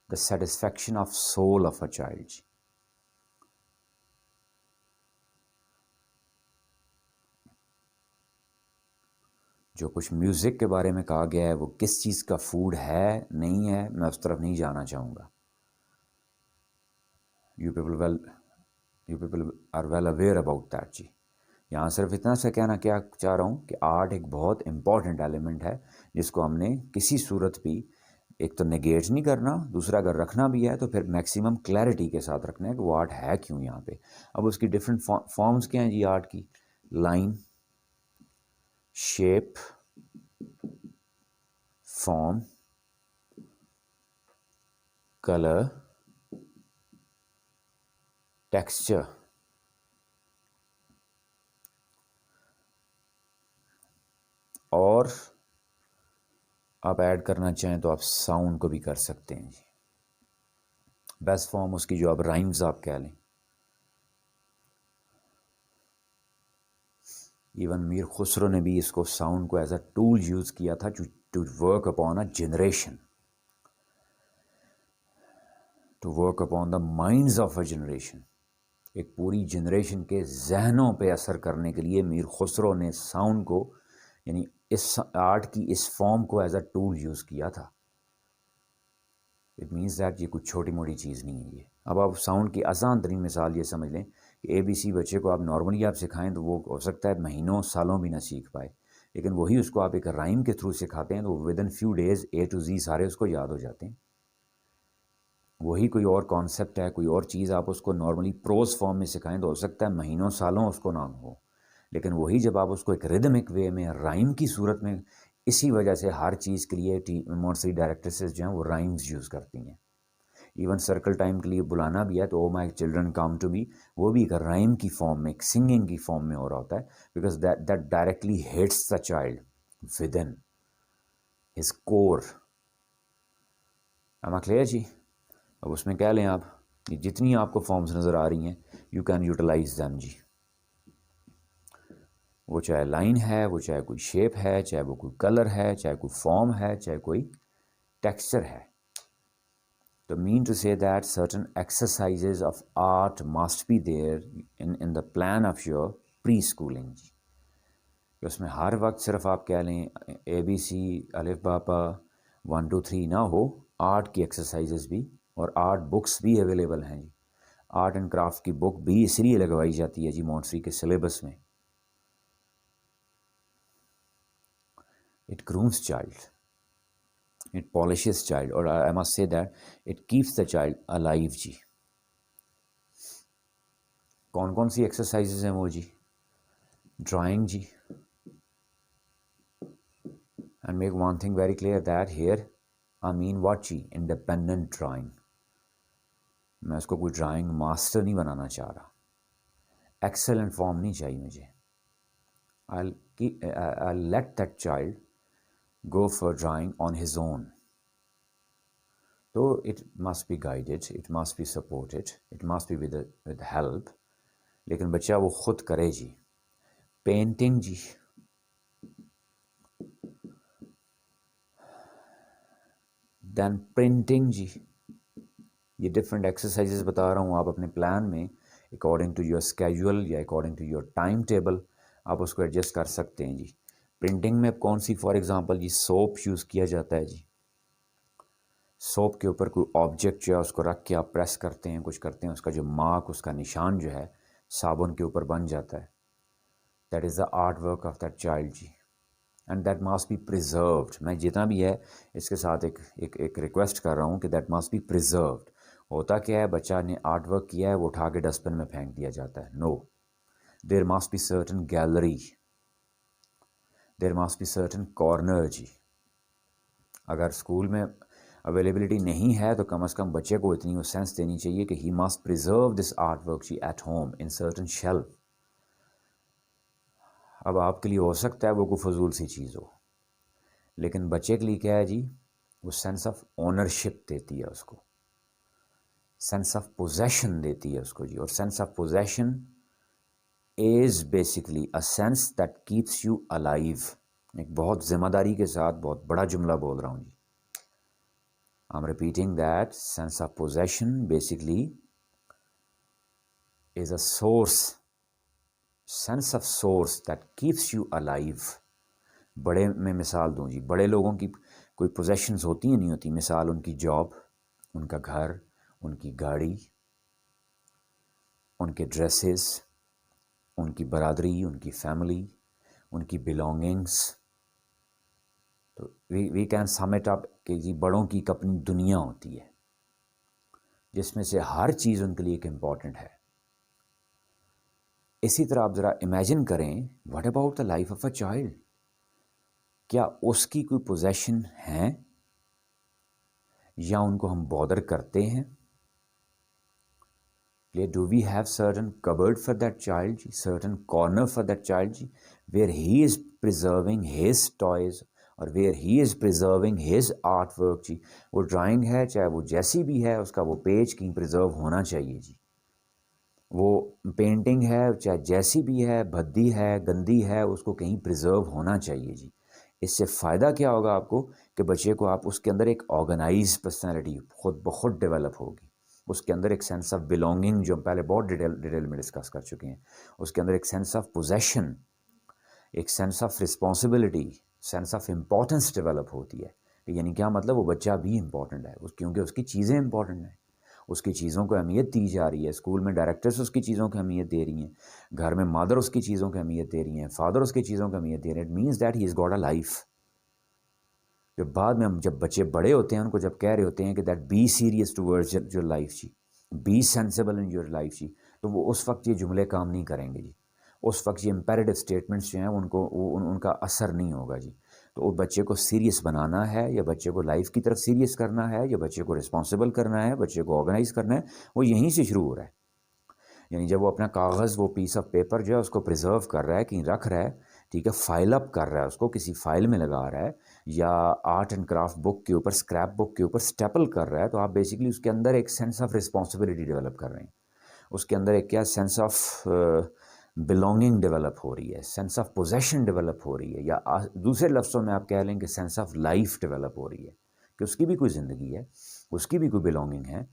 [SPEAKER 1] the satisfaction of soul of a child جی. جو کچھ میوزک کے بارے میں کہا گیا ہے وہ کس چیز کا فوڈ ہے نہیں ہے، میں اس طرف نہیں جانا چاہوں گا. You people are well aware about that جی. یہاں صرف اتنا سا کہنا کیا چاہ رہا ہوں کہ آرٹ ایک بہت امپورٹنٹ ایلیمنٹ ہے جس کو ہم نے کسی صورت بھی ایک تو نگیٹ نہیں کرنا، دوسرا اگر رکھنا بھی ہے تو پھر میکسیمم کلیئرٹی کے ساتھ رکھنا ہے کہ وہ آرٹ ہے کیوں یہاں پہ. اب اس کی ڈفرینٹ فارمز کیا ہیں جی آرٹ کی؟ Line, shape, form, colour, texture. اور آپ ایڈ کرنا چاہیں تو آپ ساؤنڈ کو بھی کر سکتے ہیں جی. بیسٹ فارم اس کی جو آپ رائمز آپ کہہ لیں. ایون میر خسرو نے بھی اس کو ساؤنڈ کو ایز اے ٹول یوز کیا تھا to work upon a generation, to work upon the minds of a generation. ایک پوری جنریشن کے ذہنوں پہ اثر کرنے کے لیے میر خسرو نے ساؤنڈ کو، یعنی اس آرٹ کی اس فارم کو ایز اے ٹول یوز کیا تھا. اٹ مینس دیٹ یہ کچھ چھوٹی موٹی چیز نہیں ہے یہ. اب آپ ساؤنڈ کی آسان ترین مثال یہ سمجھ لیں کہ اے بی سی بچے کو آپ نارملی آپ سکھائیں تو وہ ہو سکتا ہے مہینوں سالوں بھی نہ سیکھ پائے، لیکن وہی اس کو آپ ایک رائم کے تھرو سکھاتے ہیں تو within few days A to Z سارے اس کو یاد ہو جاتے ہیں. وہی کوئی اور کانسیپٹ ہے، کوئی اور چیز آپ اس کو نارملی پروز فارم میں سکھائیں تو ہو سکتا ہے مہینوں سالوں اس کو نام ہو، لیکن وہی جب آپ اس کو ایک ریدمک وے میں رائم کی صورت میں، اسی وجہ سے ہر چیز کے لیے مونٹسری ڈائریکٹرسز جو ہیں وہ رائمز یوز کرتی ہیں. ایون سرکل ٹائم کے لیے بلانا بھی ہے تو او my children come to me, وہ بھی ایک رائم کی فارم میں، ایک سنگنگ کی فارم میں ہو رہا ہوتا ہے، because that directly hits the child within his core. Am I clear جی؟ اب اس میں کہہ لیں آپ جتنی آپ کو فارمز نظر آ رہی ہیں یو کین یوٹیلائز دیم جی. وہ چاہے لائن ہے، وہ چاہے کوئی شیپ ہے، چاہے وہ کوئی کلر ہے، چاہے کوئی فارم ہے، چاہے کوئی ٹیکسچر ہے. تو mean to say that certain exercises of art must be there in the plan of your pre-schooling. اس میں ہر وقت صرف آپ کہہ لیں اے بی سی الف باپا 1 2 3 نہ ہو، آرٹ کی ایکسرسائزز بھی اور آرٹ بکس بھی اویلیبل ہیں جی. آرٹ اینڈ کرافٹ کی بک بھی اس لیے لگوائی جاتی ہے جی مونٹسری کے سلیبس میں. It grooms child, it polishes child, اور I must say that it keeps the child alive جی. کون کون سی ایکسرسائزز ہیں وہ جی؟ ڈرائنگ جی. And make one thing very clear that here I mean what جی؟ Independent drawing. میں اس کو کوئی ڈرائنگ ماسٹر نہیں بنانا چاہ رہا، ایکسلنٹ فارم نہیں چاہیے مجھے. I'll let that child go for drawing on his own. So it must be guided, it must be supported, it must be with help. لیکن بچہ وہ خود کرے جی. پینٹنگ جی، دین پرنٹنگ جی. یہ ڈفرینٹ ایکسرسائزز بتا رہا ہوں، آپ اپنے پلان میں اکارڈنگ ٹو یور اسکیجول یا according to your time table آپ اس کو ایڈجسٹ کر سکتے ہیں جی. پرنٹنگ میں کون سی، فار ایگزامپل جی سوپ یوز کیا جاتا ہے جی. سوپ کے اوپر کوئی آبجیکٹ جو ہے اس کو رکھ کے آپ پریس کرتے ہیں، کچھ کرتے ہیں، اس کا جو مارک، اس کا نشان جو ہے صابن کے اوپر بن جاتا ہے. That is the art work of that child جی، and that must be preserved. میں جتنا بھی ہے اس کے ساتھ ایک ریکویسٹ کر رہا ہوں کہ دیٹ مسٹ بی پریزروڈ. ہوتا کیا ہے، بچہ نے آرٹ ورک کیا ہے، وہ اٹھا کے ڈسٹ بن میں پھینک دیا جاتا ہے. No, there must be certain gallery, there must be certain corner جی. اگر اسکول میں اویلیبلٹی نہیں ہے تو کم از کم بچے کو اتنی وہ سینس دینی چاہیے کہ he must preserve this art work جی at home in certain shelf. اب آپ کے لیے ہو سکتا ہے وہ کوئی فضول سی چیز ہو، لیکن بچے کے لیے کیا ہے جی، وہ سینس آف اونرشپ دیتی ہے اس کو، سینس آف پوزیشن دیتی ہے اس کو جی. اور sense of position is basically a sense that keeps you alive. ایک بہت ذمہ داری کے ساتھ بہت بڑا جملہ بول رہا ہوں جی. I'm repeating that sense of possession basically is a sense of source that keeps you alive. بڑے میں مثال دوں جی، بڑے لوگوں کی کوئی پوزیشنز ہوتی ہیں نہیں ہوتی. مثال ان کی جاب، ان کا گھر، ان کی گاڑی، ان کے ڈریسز، ان کی برادری، ان کی فیملی، ان کی بلانگنگس. تو we can some it up کہ جی بڑوں کی ایک اپنی دنیا ہوتی ہے جس میں سے ہر چیز ان کے لیے ایک امپورٹنٹ ہے. اسی طرح آپ ذرا امیجن کریں، what about the life of a child? کیا اس کی کوئی پوزیشن ہیں یا ان کو ہم بادر کرتے ہیں؟ Do we have certain cupboard for that child جی، certain corner for that child جی، where he is preserving his toys اور where he is preserving his art work جی. وہ ڈرائنگ ہے چاہے وہ جیسی بھی ہے، اس کا وہ پیج کہیں پریزرو ہونا چاہیے جی. وہ پینٹنگ ہے چاہے جیسی بھی ہے، بھدی ہے، گندی ہے، اس کو کہیں پریزرو ہونا چاہیے جی. اس سے فائدہ کیا ہوگا آپ کو کہ بچے کو آپ اس کے اندر ایک آرگنائز پرسنالٹی خود بخود ڈیولپ ہوگی. اس کے اندر ایک سینس آف بلانگنگ، جو ہم پہلے بہت ڈیٹیل میں ڈسکس کر چکے ہیں، اس کے اندر ایک سینس آف پوزیشن، ایک sense of responsibility, sense of importance develop ہوتی ہے. یعنی کیا مطلب، وہ بچہ بھی امپورٹنٹ ہے کیونکہ اس کی چیزیں امپورٹنٹ ہیں، اس کی چیزوں کو اہمیت دی جا رہی ہے. اسکول میں ڈائریکٹرس اس کی چیزوں کی اہمیت دے رہی ہیں، گھر میں مادر اس کی چیزوں کی اہمیت دے رہی ہیں، فادر اس کی چیزوں کی اہمیت دے رہے ہیں. It means that he is got a life. جو بعد میں ہم جب بچے بڑے ہوتے ہیں ان کو جب کہہ رہے ہوتے ہیں کہ that be serious towards your life جی، be sensible in your life جی، تو وہ اس وقت یہ جملے کام نہیں کریں گے جی. اس وقت یہ امپیریٹو اسٹیٹمنٹس جو ہیں ان کا اثر نہیں ہوگا جی. تو وہ بچے کو سیریس بنانا ہے یا بچے کو لائف کی طرف سیریس کرنا ہے یا بچے کو رسپانسبل کرنا ہے، بچے کو آرگنائز کرنا ہے، وہ یہیں سے شروع ہو رہا ہے. یعنی جب وہ اپنا کاغذ، وہ پیس آف پیپر جو ہے اس کو پریزرو کر رہا ہے، کہیں رکھ رہا ہے، ٹھیک ہے، فائل اپ کر رہا ہے، اس کو کسی فائل میں لگا رہا ہے، یا آرٹ اینڈ کرافٹ بک کے اوپر، اسکریپ بک کے اوپر اسٹیپل کر رہا ہے، تو آپ بیسکلی اس کے اندر ایک سینس آف رسپانسبلٹی ڈیولپ کر رہے ہیں. اس کے اندر ایک کیا سینس آف بلانگنگ ڈیولپ ہو رہی ہے، سینس آف پوزیشن ڈیولپ ہو رہی ہے، یا دوسرے لفظوں میں آپ کہہ لیں کہ سینس آف لائف ڈیولپ ہو رہی ہے کہ اس کی بھی کوئی زندگی ہے، اس کی بھی کوئی بلانگنگ ہے،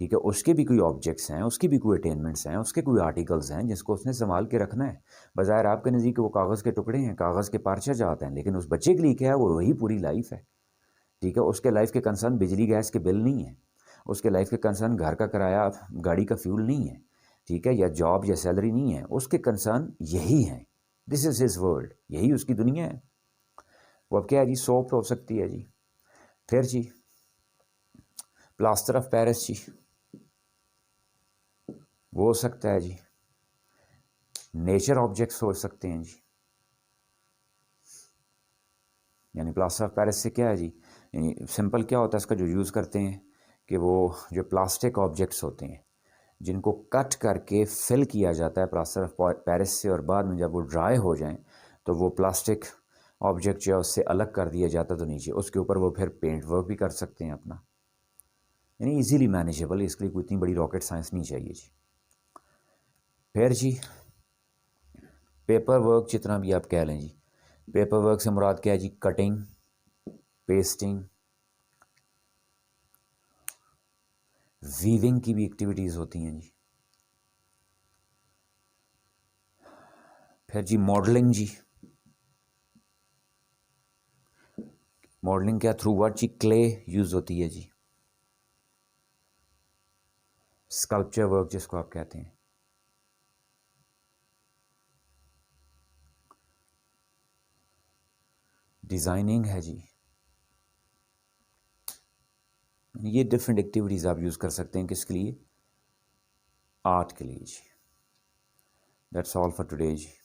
[SPEAKER 1] ٹھیک ہے، اس کے بھی کوئی آبجیکٹس ہیں، اس کی بھی کوئی اٹینمنٹس ہیں، اس کے کوئی آرٹیکلز ہیں جس کو اس نے سنبھال کے رکھنا ہے. بظاہر آپ کے نزدیک وہ کاغذ کے ٹکڑے ہیں، کاغذ کے پارچے جاتے ہیں، لیکن اس بچے کے لیے کیا ہے، وہ وہی پوری لائف ہے. ٹھیک ہے، اس کے لائف کے کنسرن بجلی گیس کے بل نہیں ہے، اس کے لائف کے کنسرن گھر کا کرایہ، گاڑی کا فیول نہیں ہے، ٹھیک ہے، یا جاب یا سیلری نہیں ہے. اس کے کنسرن یہی ہیں. دس از ہز ورلڈ، یہی اس کی دنیا ہے. وہ اب کیا ہے جی، سوپ ہو سکتی ہے جی، پھر جی پلاسٹر آف پیرس جی، وہ ہو سکتا ہے جی، نیچر آبجیکٹس ہو سکتے ہیں جی. یعنی پلاسٹر آف پیرس سے کیا ہے جی، یعنی سمپل کیا ہوتا ہے اس کا جو یوز کرتے ہیں کہ وہ جو پلاسٹک آبجیکٹس ہوتے ہیں جن کو کٹ کر کے فل کیا جاتا ہے پلاسٹر آف پیرس سے، اور بعد میں جب وہ ڈرائی ہو جائیں تو وہ پلاسٹک آبجیکٹ جو ہے اس سے الگ کر دیا جاتا ہے، تو نیچے اس کے اوپر وہ پھر پینٹ ورک بھی کر سکتے ہیں اپنا. یعنی ایزیلی مینیجیبل، اس کے لیے کوئی اتنی بڑی راکٹ سائنس نہیں چاہیے جی. پھر جی پیپر ورک، جتنا بھی آپ کہہ لیں جی، پیپر ورک سے مراد کیا ہے جی، کٹنگ، پیسٹنگ، ویونگ کی بھی ایکٹیویٹیز ہوتی ہیں جی. پھر جی ماڈلنگ جی، ماڈلنگ کیا، تھرو واٹ جی، کلے یوز ہوتی ہے جی. اسکلپچر ورک جس کو آپ کہتے ہیں. ڈیزائننگ ہے جی. یہ ڈفرینٹ ایکٹیویٹیز آپ یوز کر سکتے ہیں کس کے لیے؟ آرٹ کے لیے جی. That's all for today G.